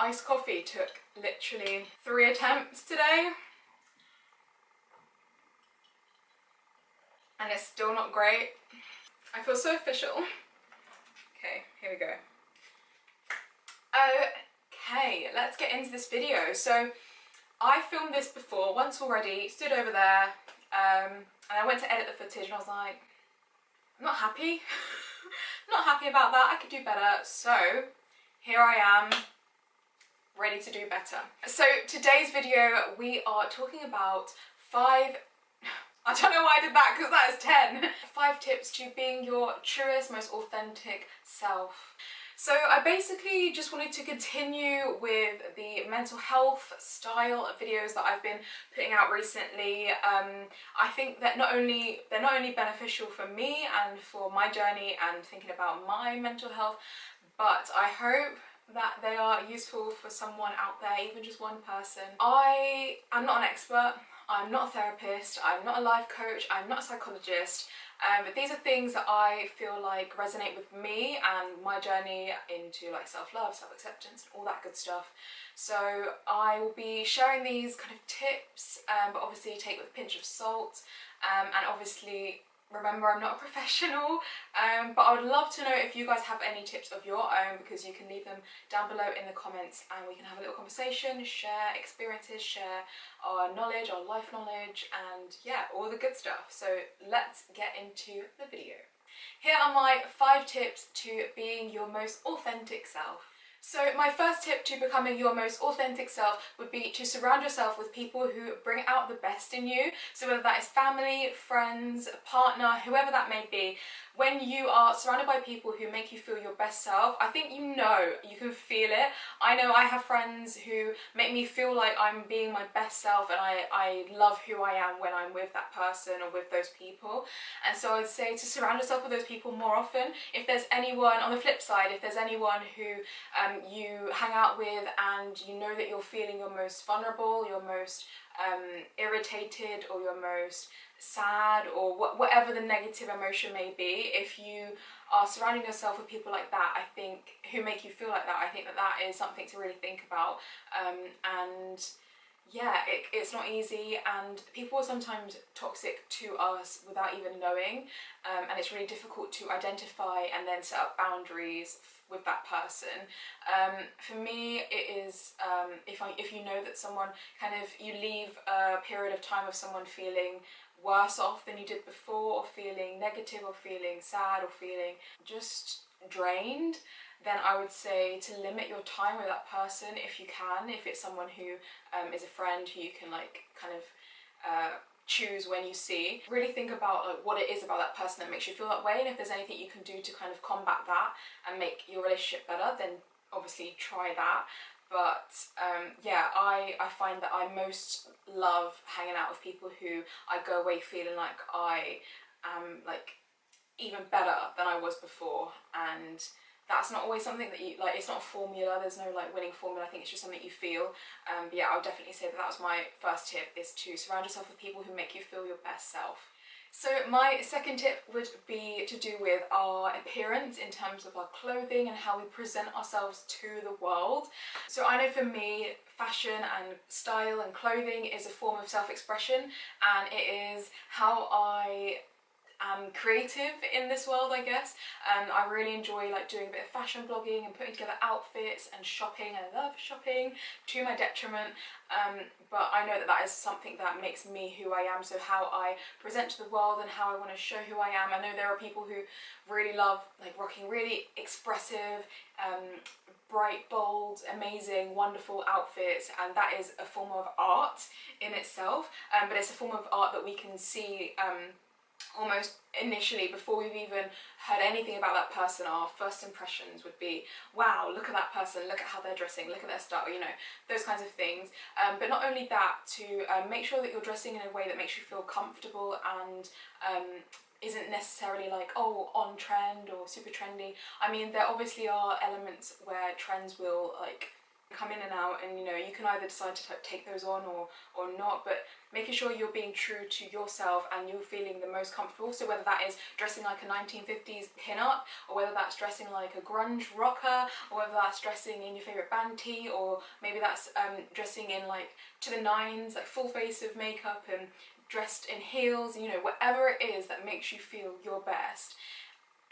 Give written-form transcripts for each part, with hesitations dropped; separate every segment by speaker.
Speaker 1: iced coffee took literally 3 attempts today. And it's still not great. I feel so official. Okay, here we go. Okay, let's get into this video. So I filmed this before once already, stood over there, and I went to edit the footage and I was like, I'm not happy. I'm not happy about that. I could do better. So here I am, ready to do better. So today's video, we are talking about 5, I don't know why I did that because that is 10. 5 tips to being your truest, most authentic self. So I basically just wanted to continue with the mental health style videos that I've been putting out recently. I think that they're not only beneficial for me and for my journey and thinking about my mental health, but I hope that they are useful for someone out there, even just one person. I am not an expert, I'm not a therapist, I'm not a life coach, I'm not a psychologist, but these are things that I feel like resonate with me and my journey into like self-love, self-acceptance and all that good stuff. So I will be sharing these kind of tips, but obviously take with a pinch of salt, and obviously remember, I'm not a professional, but I would love to know if you guys have any tips of your own, because you can leave them down below in the comments and we can have a little conversation, share experiences, share our knowledge, our life knowledge, and yeah, all the good stuff. So let's get into the video. Here are my 5 tips to being your most authentic self. So my first tip to becoming your most authentic self would be to surround yourself with people who bring out the best in you. So whether that is family, friends, a partner, whoever that may be, when you are surrounded by people who make you feel your best self, I think you can feel it. I know I have friends who make me feel like I'm being my best self, and I love who I am when I'm with that person or with those people. And so I'd say to surround yourself with those people more often. If there's anyone, on the flip side, if there's anyone who you hang out with and you know that you're feeling your most vulnerable, your most irritated, or your most sad, or whatever the negative emotion may be, if you are surrounding yourself with people like that, I think, who make you feel like that, I think that that is something to really think about. And yeah, it's not easy, and people are sometimes toxic to us without even knowing, and it's really difficult to identify and then set up boundaries with that person. For me, it is if you know that someone you leave a period of time of someone feeling worse off than you did before, or feeling negative, or feeling sad, or feeling just drained, then I would say to limit your time with that person if you can. If it's someone who is a friend who you can choose when you see, really think about what it is about that person that makes you feel that way, and if there's anything you can do to kind of combat that and make your relationship better, then obviously try that. But yeah, I find that I most love hanging out with people who I go away feeling like I am even better than I was before. And that's not always something that you it's not a formula, there's no winning formula, I think it's just something you feel. But yeah, I would definitely say that was my first tip, is to surround yourself with people who make you feel your best self. So my second tip would be to do with our appearance in terms of our clothing and how we present ourselves to the world. So I know for me, fashion and style and clothing is a form of self-expression, and it is how I am creative in this world, I guess. I really enjoy doing a bit of fashion blogging and putting together outfits and shopping. I love shopping to my detriment, but I know that that is something that makes me who I am. So how I present to the world and how I want to show who I am. I know there are people who really love rocking really expressive, bright, bold, amazing, wonderful outfits, and that is a form of art in itself, but it's a form of art that we can see almost initially, before we've even heard anything about that person. Our first impressions would be, wow, look at that person, look at how they're dressing, look at their style, those kinds of things. But not only that, to make sure that you're dressing in a way that makes you feel comfortable and isn't necessarily on trend or super trendy. I mean, there obviously are elements where trends will come in and out, and you know, you can either decide to take those on or not, but making sure you're being true to yourself and you're feeling the most comfortable. So whether that is dressing like a 1950s pin-up, or whether that's dressing like a grunge rocker, or whether that's dressing in your favourite band tee, or maybe that's dressing in like to the nines, like full face of makeup and dressed in heels, you know, whatever it is that makes you feel your best,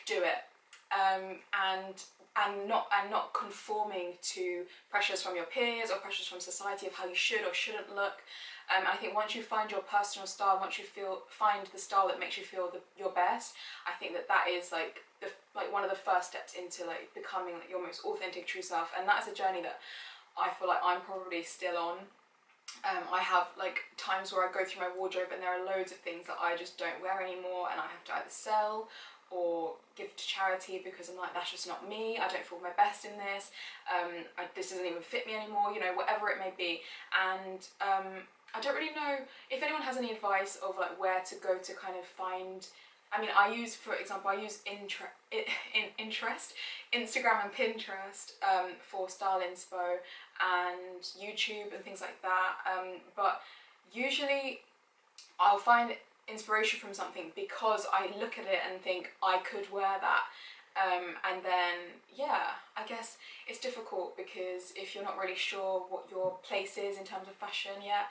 Speaker 1: do it. And not conforming to pressures from your peers or pressures from society of how you should or shouldn't look. I think once you find your personal style, once you find the style that makes you feel your best, I think that is like one of the first steps into like becoming like your most authentic true self. And that's a journey that I feel like I'm probably still on. I have like times where I go through my wardrobe and there are loads of things that I just don't wear anymore, and I have to either sell or give to charity because I'm like, that's just not me, I don't feel my best in this, this doesn't even fit me anymore, you know, whatever it may be. And I don't really know if anyone has any advice of like where to go to kind of find, I mean, I use, for example, I use Instagram and Pinterest for style inspo, and YouTube and things like that, but usually I'll find inspiration from something because I look at it and think I could wear that, and then yeah, I guess it's difficult because if you're not really sure what your place is in terms of fashion yet,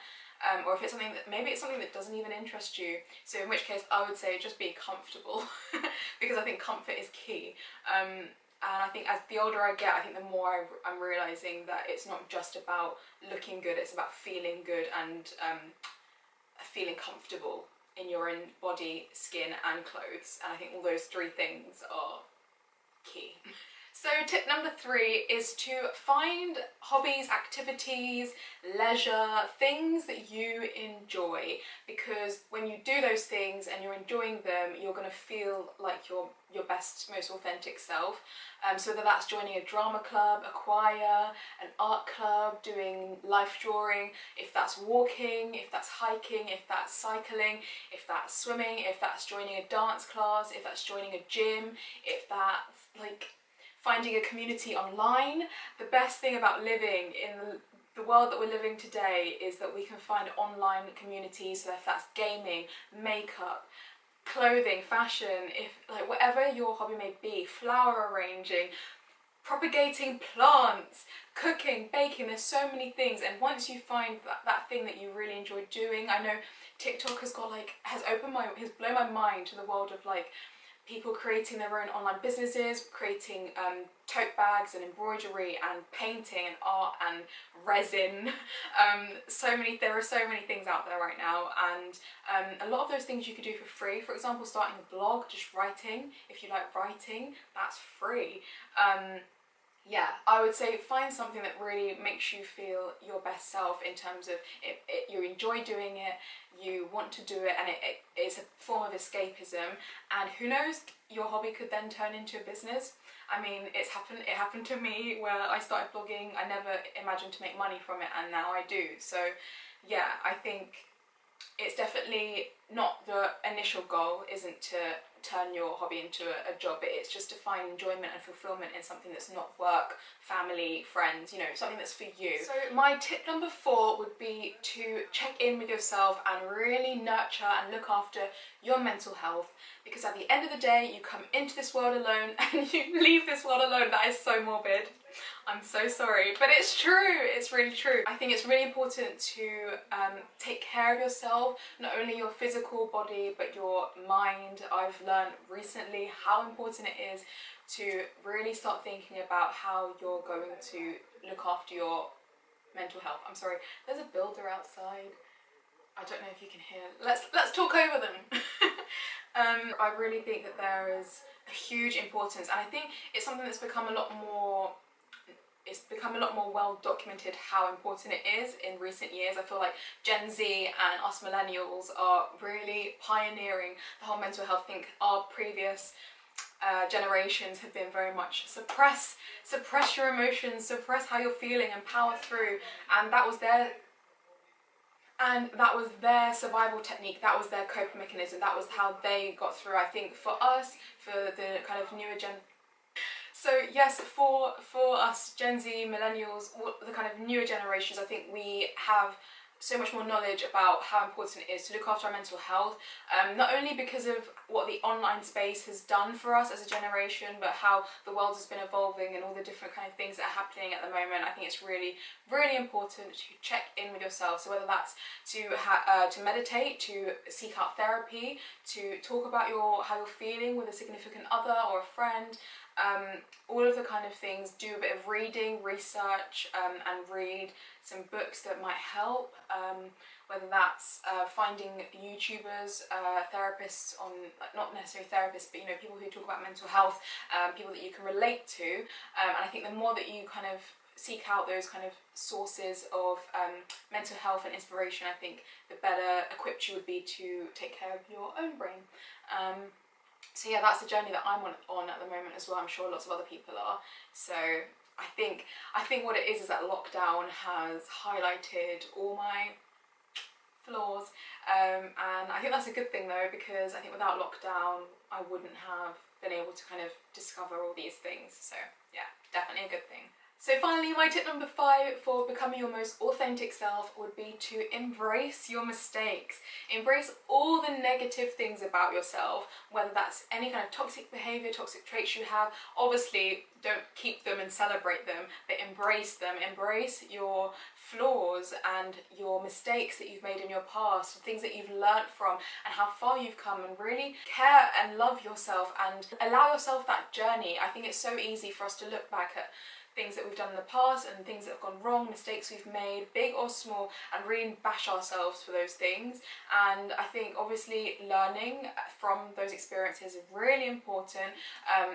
Speaker 1: or if it's something that maybe it's something that doesn't even interest you, so in which case I would say just be comfortable because I think comfort is key. And I think as the older I get, I think the more I'm realising that it's not just about looking good, it's about feeling good and feeling comfortable in your own body, skin and clothes. And I think all those three things are key. So tip number 3 is to find hobbies, activities, leisure, things that you enjoy, because when you do those things and you're enjoying them, you're going to feel like your best, most authentic self. So whether that's joining a drama club, a choir, an art club, doing life drawing, if that's walking, if that's hiking, if that's cycling, if that's swimming, if that's joining a dance class, if that's joining a gym, if that's like finding a community online. The best thing about living in the world that we're living today is that we can find online communities, so if that's gaming, makeup, clothing, fashion, if like whatever your hobby may be, flower arranging, propagating plants, cooking, baking, there's so many things. And once you find that thing that you really enjoy doing, I know TikTok has blown my mind to the world of like people creating their own online businesses, creating tote bags and embroidery and painting and art and resin. There are so many things out there right now, and a lot of those things you could do for free. For example, starting a blog, just writing. If you like writing, that's free. Yeah, I would say find something that really makes you feel your best self in terms of you enjoy doing it, you want to do it, and it's a form of escapism. And who knows, your hobby could then turn into a business. I mean, it happened to me where I started blogging. I never imagined to make money from it, and now I do. So yeah, I think it's definitely not, the initial goal isn't to turn your hobby into a job, but it's just to find enjoyment and fulfillment in something that's not work, family, friends, you know, something that's for you. So my tip number 4 would be to check in with yourself and really nurture and look after your mental health, because at the end of the day, you come into this world alone and you leave this world alone. That is so morbid. I'm so sorry, but it's true, it's really true. I think it's really important to take care of yourself, not only your physical body, but your mind. I've learned recently how important it is to really start thinking about how you're going to look after your mental health. I'm sorry, there's a builder outside. I don't know if you can hear. Let's talk over them. I really think that there is a huge importance, and I think it's something that's become a lot more well documented how important it is in recent years. I feel like Gen Z and us millennials are really pioneering the whole mental health thing. Our previous generations have been very much suppress your emotions, suppress how you're feeling and power through, and that was their survival technique, that was their coping mechanism, that was how they got through. I think for us, for the kind of newer So yes, for us Gen Z, millennials, all the kind of newer generations, I think we have so much more knowledge about how important it is to look after our mental health, not only because of what the online space has done for us as a generation, but how the world has been evolving and all the different kind of things that are happening at the moment. I think it's really, really important to check in with yourself. So whether that's to meditate, to seek out therapy, to talk about how you're feeling with a significant other or a friend, all of the kind of things. Do a bit of reading, research, and read some books that might help, whether that's finding YouTubers, therapists on, not necessarily therapists, but people who talk about mental health, people that you can relate to, and I think the more that you kind of seek out those kind of sources of mental health and inspiration, I think the better equipped you would be to take care of your own brain. So yeah, that's the journey that I'm on at the moment as well. I'm sure lots of other people are. So I think what it is that lockdown has highlighted all my flaws, and I think that's a good thing though, because I think without lockdown I wouldn't have been able to kind of discover all these things. So yeah, definitely a good thing. So finally, my tip number 5 for becoming your most authentic self would be to embrace your mistakes. Embrace all the negative things about yourself, whether that's any kind of toxic behaviour, toxic traits you have. Obviously, don't keep them and celebrate them, but embrace them. Embrace your flaws and your mistakes that you've made in your past, things that you've learnt from, and how far you've come, and really care and love yourself and allow yourself that journey. I think it's so easy for us to look back at things that we've done in the past and things that have gone wrong, mistakes we've made, big or small, and really bash ourselves for those things. And I think obviously learning from those experiences is really important,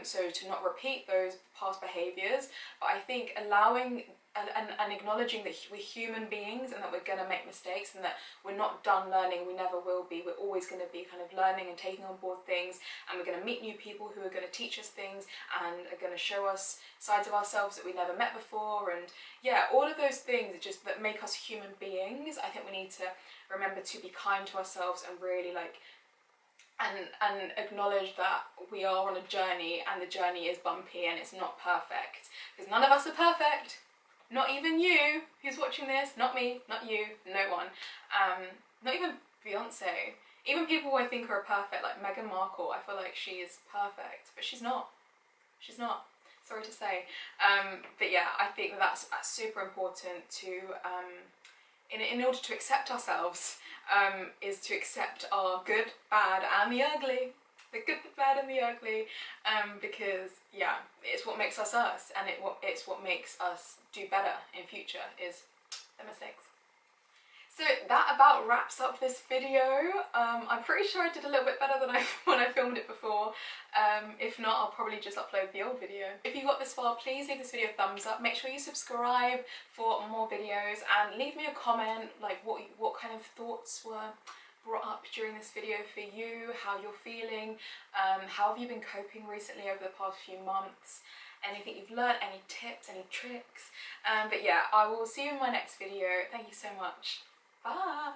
Speaker 1: so to not repeat those past behaviours, but I think allowing and acknowledging that we're human beings and that we're going to make mistakes and that we're not done learning, we never will be. We're always going to be kind of learning and taking on board things, and we're going to meet new people who are going to teach us things and are going to show us sides of ourselves that we never met before. And yeah, all of those things just that make us human beings. I think we need to remember to be kind to ourselves and really and acknowledge that we are on a journey, and the journey is bumpy and it's not perfect, because none of us are perfect. Not even you who's watching this, not me, not you, no one. Not even Beyonce. Even people who I think are perfect, like Meghan Markle, I feel like she is perfect, but she's not. She's not, sorry to say. But yeah, I think that's super important to, in order to accept ourselves, is to accept our good, bad and the ugly. The good, the bad and the ugly, because yeah, it's what makes us us, and it's what makes us do better in future, is the mistakes. So that about wraps up this video. I'm pretty sure I did a little bit better than when I filmed it before. If not, I'll probably just upload the old video. If you got this far, please leave this video a thumbs up. Make sure you subscribe for more videos, and leave me a comment like what kind of thoughts were brought up during this video for you, how you're feeling, how have you been coping recently over the past few months, anything you've learned, any tips, any tricks. But yeah, I will see you in my next video. Thank you so much. Bye!